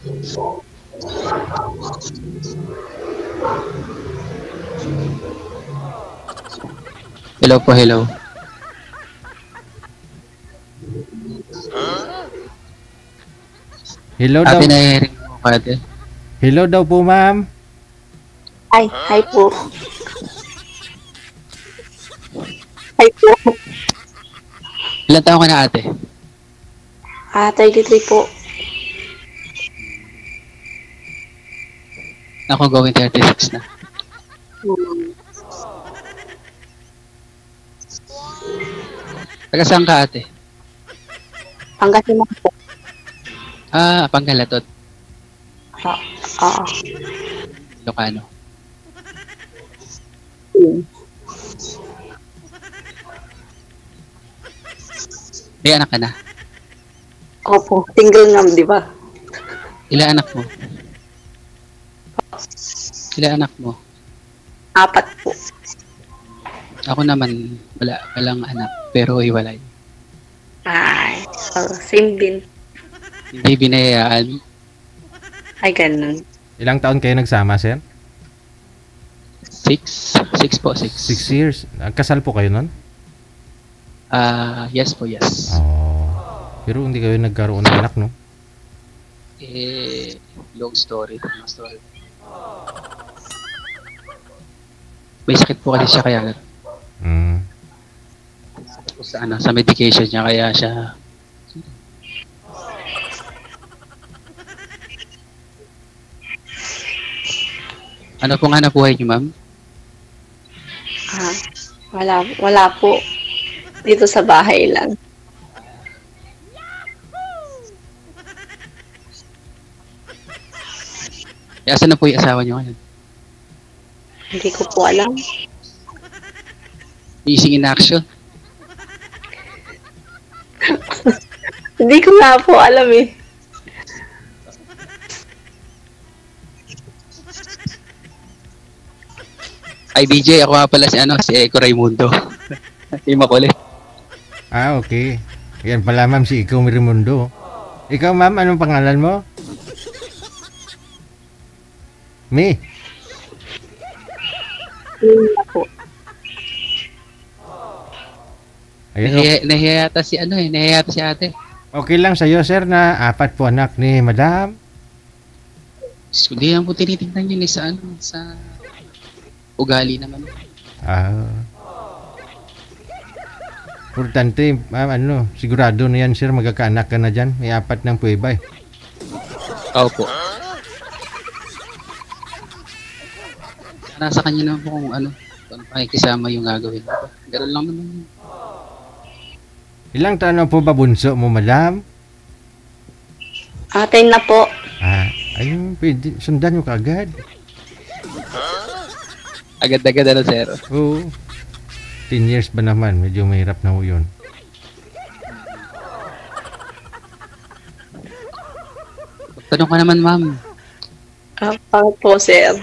Hello po, hello. Hello daw. Ate, nahihirap po ka, ate. Hello daw po, ma'am. Ay, hi po. Hi po. Ilan taon ka na, ate? 33 po. Ako going 36 na. Taga saan ka, ate? Pangasinan po. Panggalatot. Oo. Ilocano. May anak ka na? Opo, single nga, di ba? Ilan anak mo? Ilan anak mo? 4 po. Ako naman, walang anak, pero hiwalay. Ay, same din. Hindi binayaan. Ay, ganun. Ilang taon kayo nagsama, sir? 6 po, 6. 6 years. Kasal po kayo nun? Yes po, yes. Oh. Pero hindi kayo nagkaroon ng anak, no? Long story. May sakit po kasi siya, kaya sa medication niya, kaya siya ano pong hanap buhay niyo, ma'am? Wala po. Dito sa bahay lang. Asan na po yung asawa niyo ngayon? Hindi ko po alam. Missing in action? Hindi ko nga po alam eh. Ay, DJ, ako nga pala si Eco Raimundo. Si Makulit. Okay. Yan pala, ma'am, si Ikaw Mirimundo. Ikaw, ma'am, anong pangalan mo? Me. Hindi po. Ayun, Nahiyata si ate. okay lang sa'yo, sir, na 4 po anak ni madam. Hindi yan po tinitignan yun sa ugali naman. Importante, ma'am, sigurado na yan, sir, magkakaanak ka na dyan. May 4 ng puweba, eh. Opo. Nasa kanya naman po kung kung pakikisama yung gagawin. Ganun lang naman. Ilang taon na po ba bunso mo, madam? 10 na po. Ayun, pwede. Sundan nyo kaagad. Agad-agad sir. Oo. 10 years ba naman? Medyo mahirap na ho yun. Tanong ka naman, ma'am. Po, sir.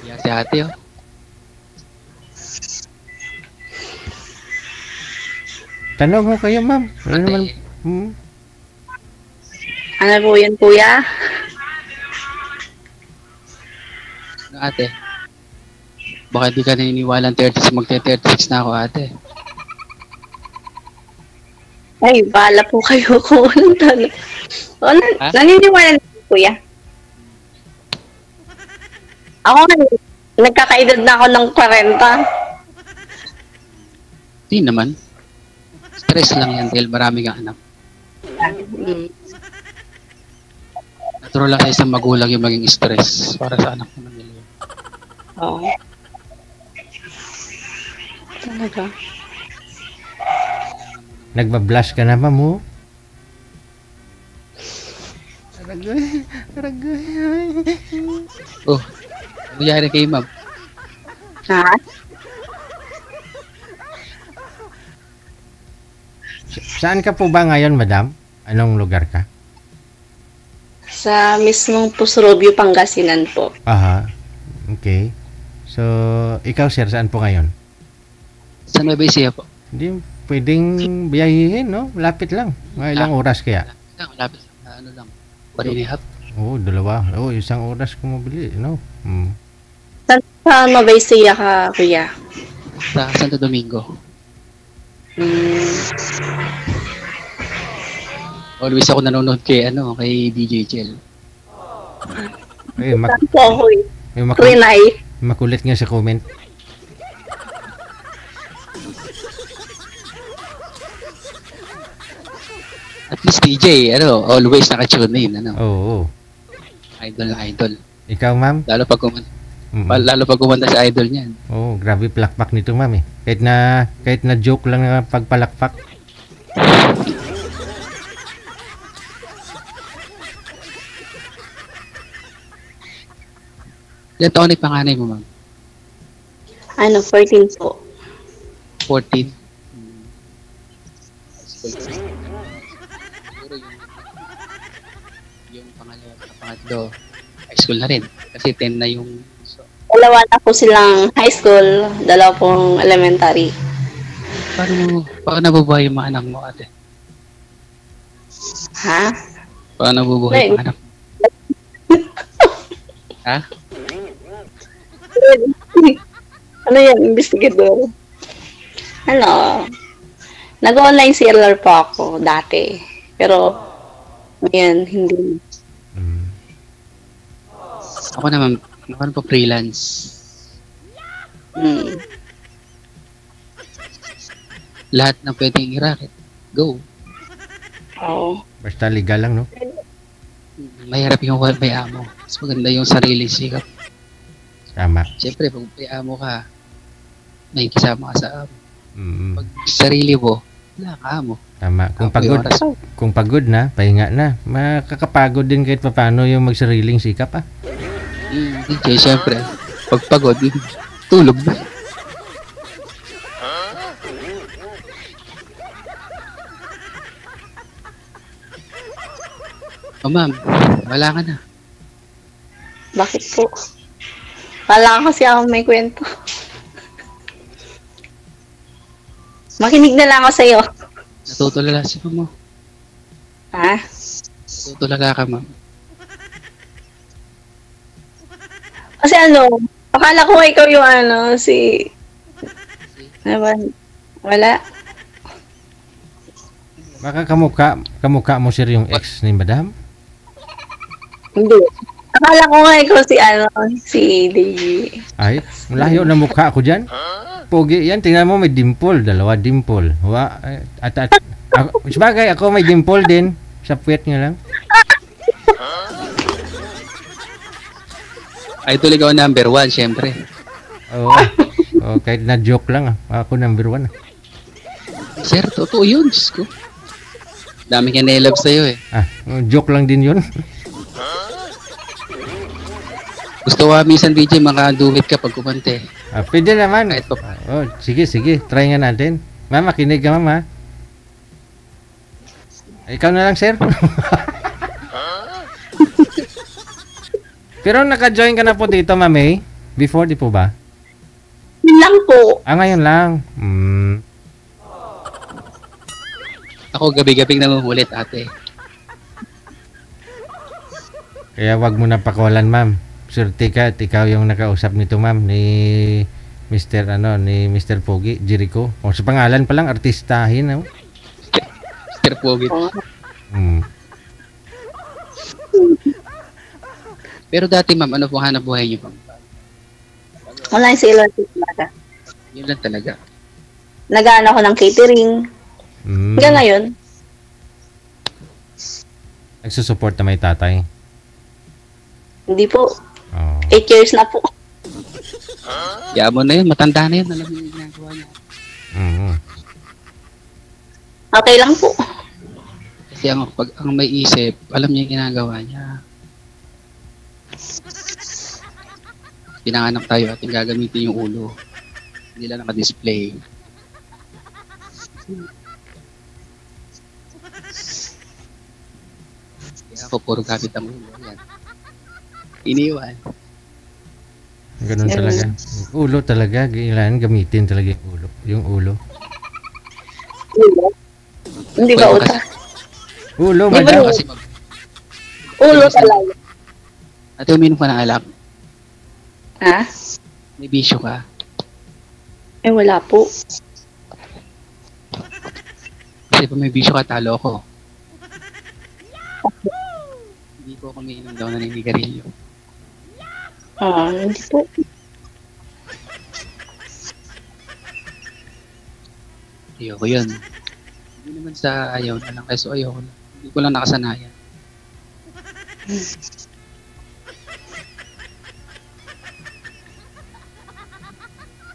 Yan si ate, oh. Tanong ho kayo, ma'am. Ano Ate. naman? Ano po yan, kuya? Ate. Baka di ka naniniwalang 36, magte-36 na ako, ate. Ay, bahala po kayo kung anong tanong. Naniniwala na po, kuya. Ako nagkakaedad na ako ng 40. Di naman. Stress lang yan dahil marami kang anak. Natural lang sa isang magulang yung maging stress para sa anak mo nila. Oo. Talaga? Nagbablush ka na, ma'am, ho? Aragoy. Oh, ano nangyari kay ma'am? Ha? Saan ka po ba ngayon, madam? Anong lugar ka? Sa mismong Pusrobio, Pangasinan po. Aha. Okay. So, ikaw, sir, saan po ngayon? Sa Nueva Ecija po. Hindi pwedeng biyahihin, no? Lapit lang. Mga ilang oras kaya? Malapit sa ano lang. 1.5. Oo, dalawa. Oo, isang oras ko mabili, no? Saan sa Nueva Ecija ka, kuya? Sa Santo Domingo. Hmm. Always ako nanonood kay DJ Chel. Eh, Saan po ako eh? may Rinay. makulit nga sa comment. At least DJ, always naka-tune in, Oo. Idol na idol. Ikaw, ma'am? Lalo pag kumanta, Mm. lalo pag kumanta sa idol niyan. Oo, grabe palakpak nito, ma'am eh. Kahit na joke lang na pagpalakpak. Ilan taon na yung panganay mo, ma'am? 14 po. 14. Siguro yung pangalawa at pangatlo, high school na rin. Kasi 10 na yung... Dalawa na po silang high school, dalawa pong elementary. Paano nabubuhay yung mga anak mo, ate? Ha? Paano nabubuhay yung mga anak mo? Ha? Ano yan, investigador? Nag-online seller po ako dati. Pero, ngayon, hindi. Ako naman po freelance. Hmm. Lahat ng pwedeng i-racket. Go. Oo. Basta legal lang, no? Mahirap yung may amo. Mas maganda yung sarili sikap. Tama. Siyempre, pag may amo ka, may kasama ka sa amo. Mm. Pag sarili mo, wala ka amo. Tama. May oras. Kung pagod na, pahinga na. Makakapagod din kahit paano yung magsariling sikap, ah. DJ, siyempre, pag pagod, tulog na. Oh, ma'am, wala ka na. Bakit po? Wala kasi ako may kwento. Makinig na lang ako sa'yo. Natutulala si mo. Ha? Natutulala ka, ma'am. Kasi akala ko ikaw yung si... Ano ba? Wala. Baka kamukha mo sir yung ex ni madam? Hindi. Akala ko nga ikaw si DJ. Ay, malayo na mukha ako dyan. Pogi yan, tingnan mo may dimple, dalawa dimple. Sabagay ako may dimple din. Sa puwet nga lang. Idol, ikaw number 1, siyempre. Oo. Kahit na joke lang, ako number 1. Sir, totoo yun, Diyos ko. Dami ka na-love sa'yo eh. Joke lang din yun. Gusto ko minsan DJ, makaduwit ka pag kumante. Pwede naman. Kahit pa. Sige. Try nga natin. Mama, kinig ka, mama. Ikaw na lang, sir. Pero naka-join ka na po dito, mami. Before, di po ba? Yun lang po. Ngayon lang. Ako gabi-gabing namumulit, ate. Kaya wag mo na pakawalan, ma'am. Surti ka at ikaw yung nakausap nito, ma'am, ni Mr. Pogi, Jericho. O sa pangalan pa lang, artistahin, no? Mr. Pogi. Pero dati, ma'am, ano pong hanap buhay niyo, ma'am? Online seller po talaga. Yun lang talaga. Nag-ano ako ng catering. Hanggang ngayon. Nagsusupport na may tatay. Hindi po. 8 years na po. Yamo na yun, matanda na yun. Alam mo yung ginagawa niya. Okay lang po. Kasi pag ang may isip, alam niya yung ginagawa niya. Pinanganak tayo at yung gagamitin yung ulo. Hindi lang naka-display. Kaya ako puro gamit ang ulo. Yan. Iniwan. Ganun talaga. Ulo talaga. Kailangan gamitin talaga yung ulo. Yung ulo. Hindi ba utak? Ulo, Di ba madam. yun? Kasi Ulo talaga. ate, uminom ka ng alak. Ha? May bisyo ka. Eh, wala po. Kasi pag may bisyo ka, talo ko. Hindi ko kumiinom daw na naninigarilyo. Hindi po. Ayoko yun. Hindi naman sa ayaw na lang. Kaso ayoko lang. Hindi ko lang nakasanayan.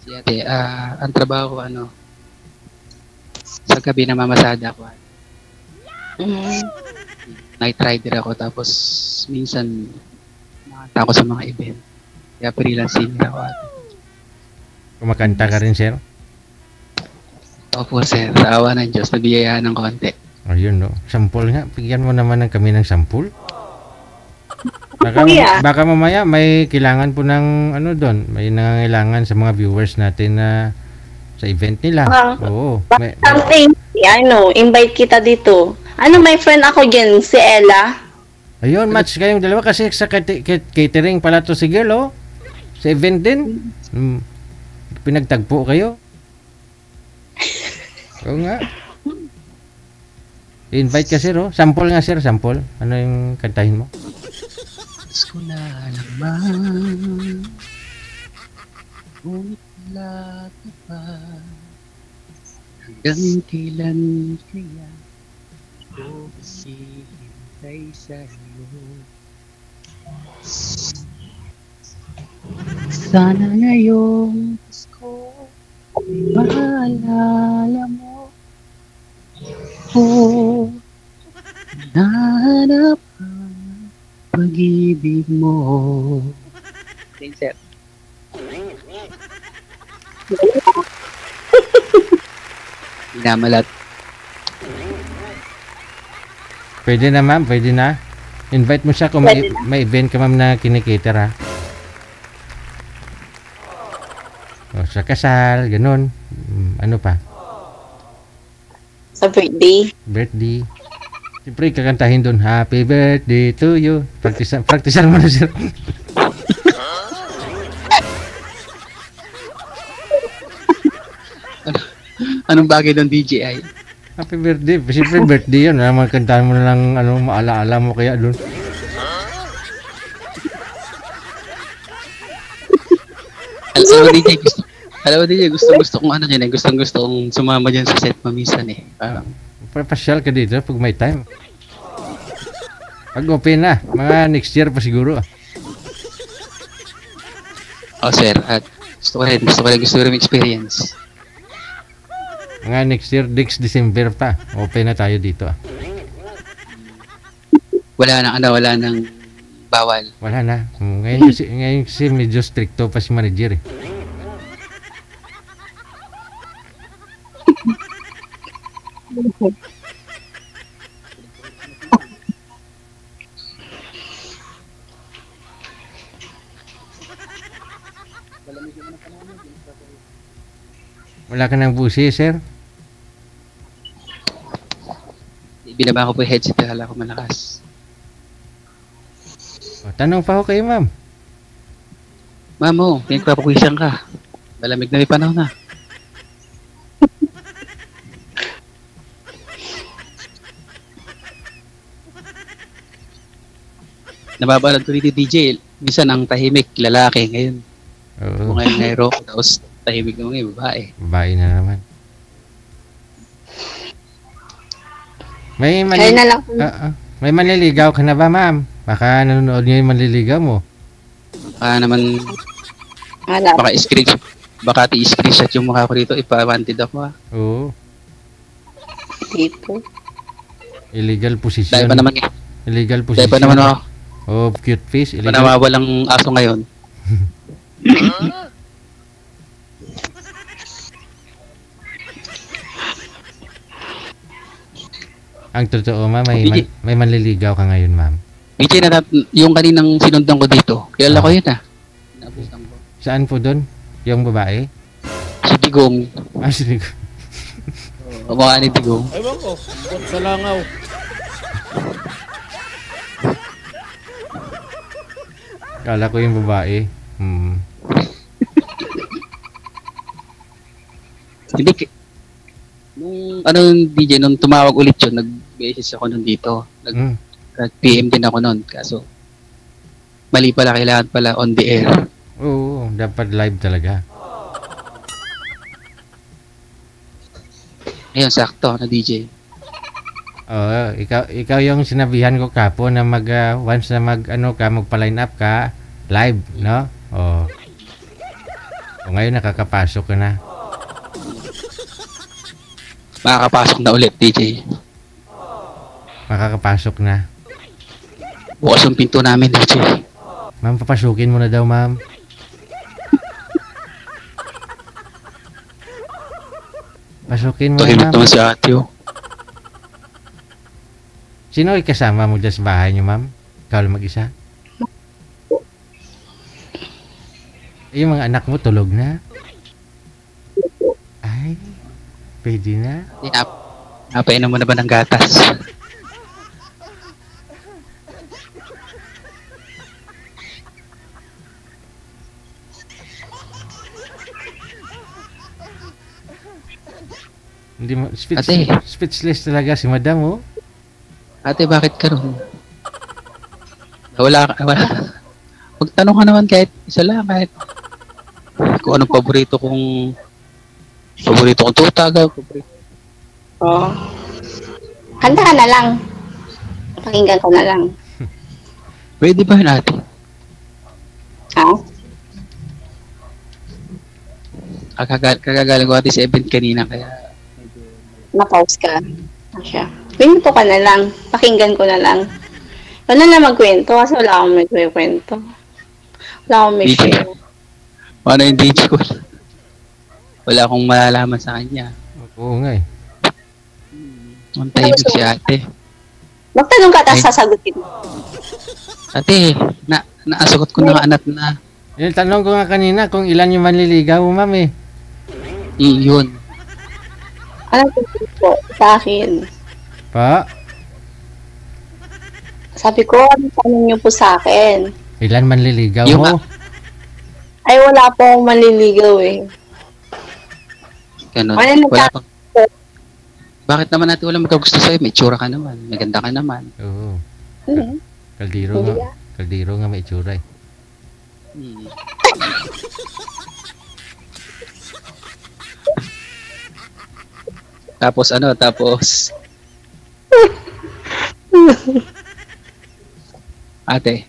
Si ate, ang trabaho ko, sa gabi na mamasada ako. Mm. Night rider ako. Tapos, minsan, nakanta ako sa mga event. Kaya freelance singer ako. Ate. Kumakanta ka rin, sir? Opo, sir. Sa awa ng Diyos, nabiyayaan ng konti. Ayun, no. Sample nga. Bigyan mo naman ng kami ng sample. Baka, Kuya. baka mamaya may kailangan po ng doon. May nangangailangan sa mga viewers natin na sa event nila. Oo. Something, invite kita dito. May friend ako dyan, si Ella. Ayun, match kayong dalawa kasi sa catering pala to si girl, oh. Sa event din. Pinagtagpo kayo. Oo nga. Invite ka, sir, oh. Sample nga, sir, sample. Ano yung kantahin mo? Diyos ko na naman, ngunit wala ka pa. Hanggang kailan kaya ako maghihintay sa'yo? Sana ngayong Pasko ay maalala mo ko. Nahanap ang pag-ibig mo. Sir. Minamalat. Pwede na, ma'am. Pwede na. Invite mo siya kung may event ka, ma'am, na kinikater, ha. O, sa kasal, ganun. Ano pa? Sa birthday. Birthday. Siyempre, kakantahin doon, Happy birthday to you. Praktisan mo na, sir. Anong bagay ng DJI? Happy birthday. Siyempre, birthday yun. Magkantahan mo na lang, maalaala mo kaya doon. Alam mo, DJ, gusto kong gusto kong sumama dyan sa set mamisan eh. Parang, Pasyal ka dito pag may time. Pag open na, mga next year pa siguro. sir, at gusto ko rin experience. Mga next year, next December pa. Open na tayo dito. Wala nang bawal. Wala na. Ngayon kasi medyo stricto pa si manager eh. Wala ka ng busi, sir? Binaba ko po yung headset, kala ko malakas. O, tanong pa ako kayo, ma'am. Ma'am, pinagpapawisan ka. Malamig na may panahon na. Nababalad ko dito, DJ. Minsan ang tahimik, lalaki. Ngayon, Oo, ngayon ngayon, tapos tahimik naman ngayon, babae. babae na naman. May Kaya na lang. may manliligaw ka na ba, ma'am? Baka nanonood niyo yung manliligaw mo. Naman, Wala. baka i-screenshot yung mukha ko dito, ipa-wanted ako ha. Oo. Dito. Illegal Dahil position. pa naman eh. Illegal Dahil position. pa naman ako. Oh, cute face. Illegal. Panawawalang aso ngayon. Ang totoo, ma'am, Bigyan. may manliligaw ka ngayon, ma'am. DJ, yung kaninang sinundan ko dito, kilala ko yun ah. Nabutan ko. Saan po doon? Yung babae? Si Digong. Ah, sige. Mukha ni Digong. Ewan ko, sa langaw. Kala ko yung babae. Hindi, nung ano yung DJ, nung tumawag ulit yun, nag-message ako nun dito. Nag-PM din ako nun. Kaso, mali pala, kailangan pala on the air. Oo, dapat live talaga. Ayun, sakto na DJ. Oo, ikaw yung sinabihan ko kapo na once na magpa-line up ka, live, no? Oo. O ngayon nakakapasok ka na. Makakapasok na ulit, DJ. Makakapasok na. Bukas yung pinto namin, DJ. Ma'am, papasukin mo na daw, ma'am. Pasukin mo na, Tahimik ma'am. naman si ate, oh. Sino ay kasama mo dyan sa bahay niyo, ma'am? Ikaw lang mag-isa? Yung mga anak mo tulog na? Ay, pwede na. Napainom mo na ba ng gatas? Hindi mo, Ate. speechless talaga si madam, oh. Ate, bakit ka ron? Wala. Magtanong ka naman kahit isa lang, kahit kung anong paborito kong tutaga. Oo. Kanta ka na lang. Pakinggan ko na lang. Pwede ba yun, ate? Ha? Kagagaling ko ate sa event kanina, kaya Na-pause ka. Asya. Kwento ka na lang. Pakinggan ko na lang. Wala na magkwento kasi wala akong may kwento. Wala akong may DJ. share. Ano yung DJ ko? Wala akong malalaman sa kanya. Oo nga eh. Ang tahimik si ate. Magtanong ka, tapos Ay. sasagutin mo. Ate, naasagot ko na anat na. Yung tanong ko nga kanina kung ilan yung manliligaw mo, ma'am, eh. Yun. Ano po sa akin? Pa, Sabi ko, ano tanong niyo po sa akin? ilan manliligaw Yung mo? Ay, wala po akong manliligaw eh. Ganun. Wala Wala pang... Bakit naman natin wala magkagusto sa'yo? May tsura ka naman. May ganda ka naman. Oo. Hmm. Kaldiro Hindi nga. Kaldiro nga may itsura eh. Tapos ate,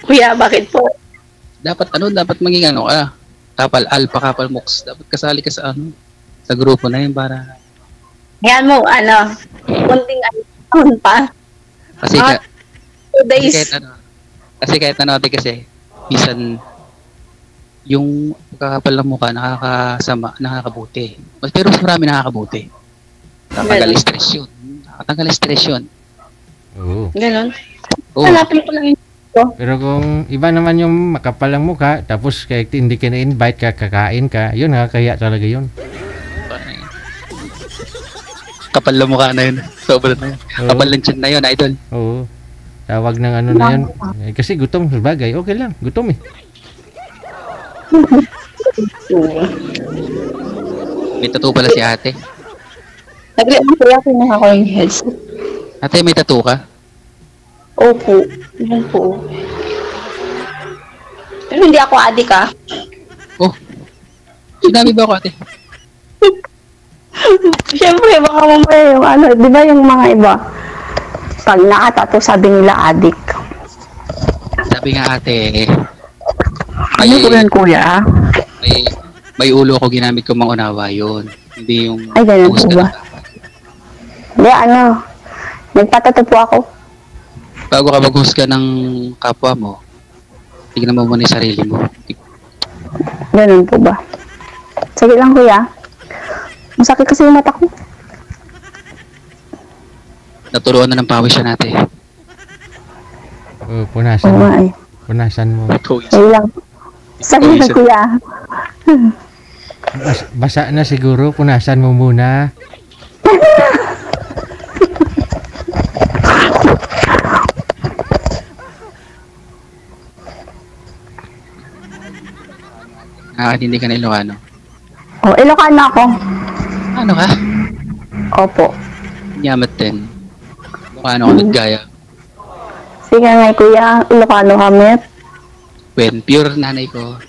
Kuya, bakit po? dapat maging ano ka, kapal alpha, kapal mox. Dapat kasali ka sa sa grupo na yun para, Yan mo, kunting taon pa. kasi, 2 days. kahit ano ate kasi, minsan, yung kakapal ng mukha, nakakabuti. Pero mas marami nakakabuti. Nakatanggal stress yun. Nakatanggal stress yun. Oo. Ganon. Oo. Hanapin ko lang yun. Pero kung iba naman yung makapal ang mukha, tapos kahit hindi ka na-invite ka, kakain ka, yun, nakakaya talaga yun. Kapal ng mukha na yun. Sobrang na yun. Oo. Kapal ng tiyan na yun, idol. Oo. Tawag ng ano na yun. Eh, kasi gutom, sabagay, okay lang, gutom eh. May tattoo pala si ate. Nagli ang kuya, kinuha ko yung headset. Ate, may tattoo ka? Opo. Yan po. Pero hindi ako adik ah. Oh. Sinabi ba ako ate? Siyempre, baka mamaya yung di ba yung mga iba, pag nakatato sabi nila adik. Sabi nga ate, Ano po yan, kuya? may ulo ko ginamit ko mangunawa yun. Hindi yung Ay, ganun puso po ba? na. Hindi, nagpatato po ako. Bago ka maghusga ng kapwa mo, tignan mo muna yung sarili mo. Ganun po ba? Sige lang, kuya. Masakit kasi yung mata ko. Naturuan na ng pawis siya natin. Oo, punasan Oo mo. nga eh. Punasan mo. Sige lang. Sige lang, kuya. Basa na siguro, punasan mo muna. Hindi ka na Ilocano. Oh, Ilocano ako. Ano ka? Opo. Yamat din. Ilocano ka gaya. Sige nga, kuya. Ilocano kami. When pure nanay ko,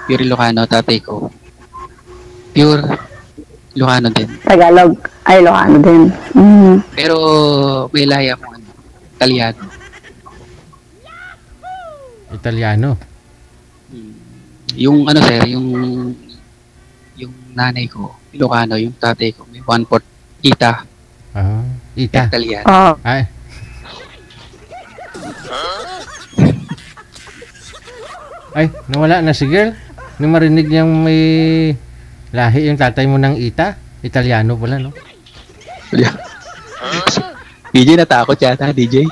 pure Ilocano, tatay ko, pure Ilocano din. Tagalog. Ay, Ilocano din. Pero may lahi akong Italiano. Italiano. Yung sir, yung nanay ko, Ilocano, yung tatay ko, may 1/4 Ita, Ita. Italiano. Oh. Ay. Ay, nawala na si girl. Nung marinig niyang may lahi yung tatay mo ng Ita, Italiano pala, no? DJ, natakot yata, DJ.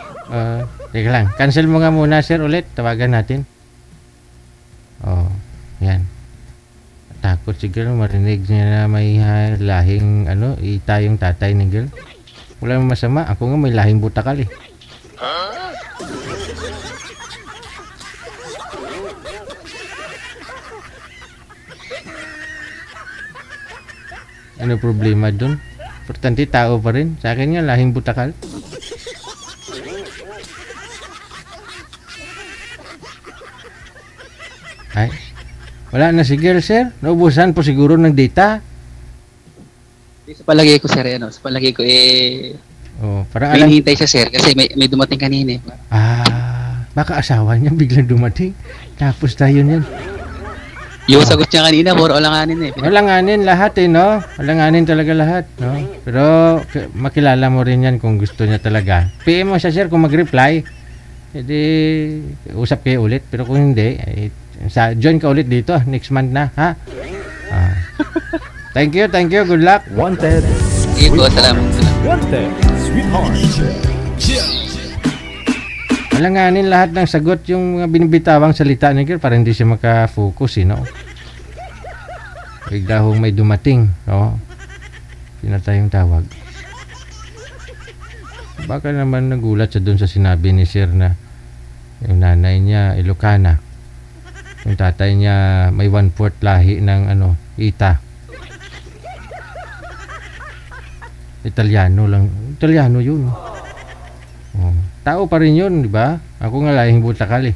Teka lang. Cancel mo nga muna, sir, ulit. Tawagan natin. Yan. Takot si girl. Marinig niya na may lahing, Ita yung tatay ni girl. Wala namang masama. Ako nga may lahing butakal eh. Ano problema dun? Importante tao pa rin. Sa akin nga, lahing butakal. Ay, wala na si girl, sir. Naubusan po siguro ng data. Sa palagay ko, sir, sa palagay ko, parang may hinihintay siya, sir, kasi may dumating kanina eh. Baka asawa niya biglang dumating. Tapos tayo niyan. Yung sagot niya kanina, puro alanganin eh. Alanganin lahat eh, no? Alanganin talaga lahat, no? Pero makilala mo rin yan kung gusto niya talaga. PM mo siya, sir, kung mag-reply. Edi, usap kayo ulit. Pero kung hindi, join ka ulit dito, next month na, ha? Thank you. Good luck. Wanted. Sige po, salamat. Wanted. Sweetheart. Alanganin lahat ng sagot yung mga binibitawang salita ni girl para hindi siya makafocus, no? Bigla hong may dumating, no? Pinatay yung tawag. Baka naman nagulat siya dun sa sinabi ni sir na yung nanay niya Ilocana, yung tatay niya may 1/4 lahi ng Ita. Italiano yun. Tao pa rin yun, di ba? Ako nga lahing butakal eh.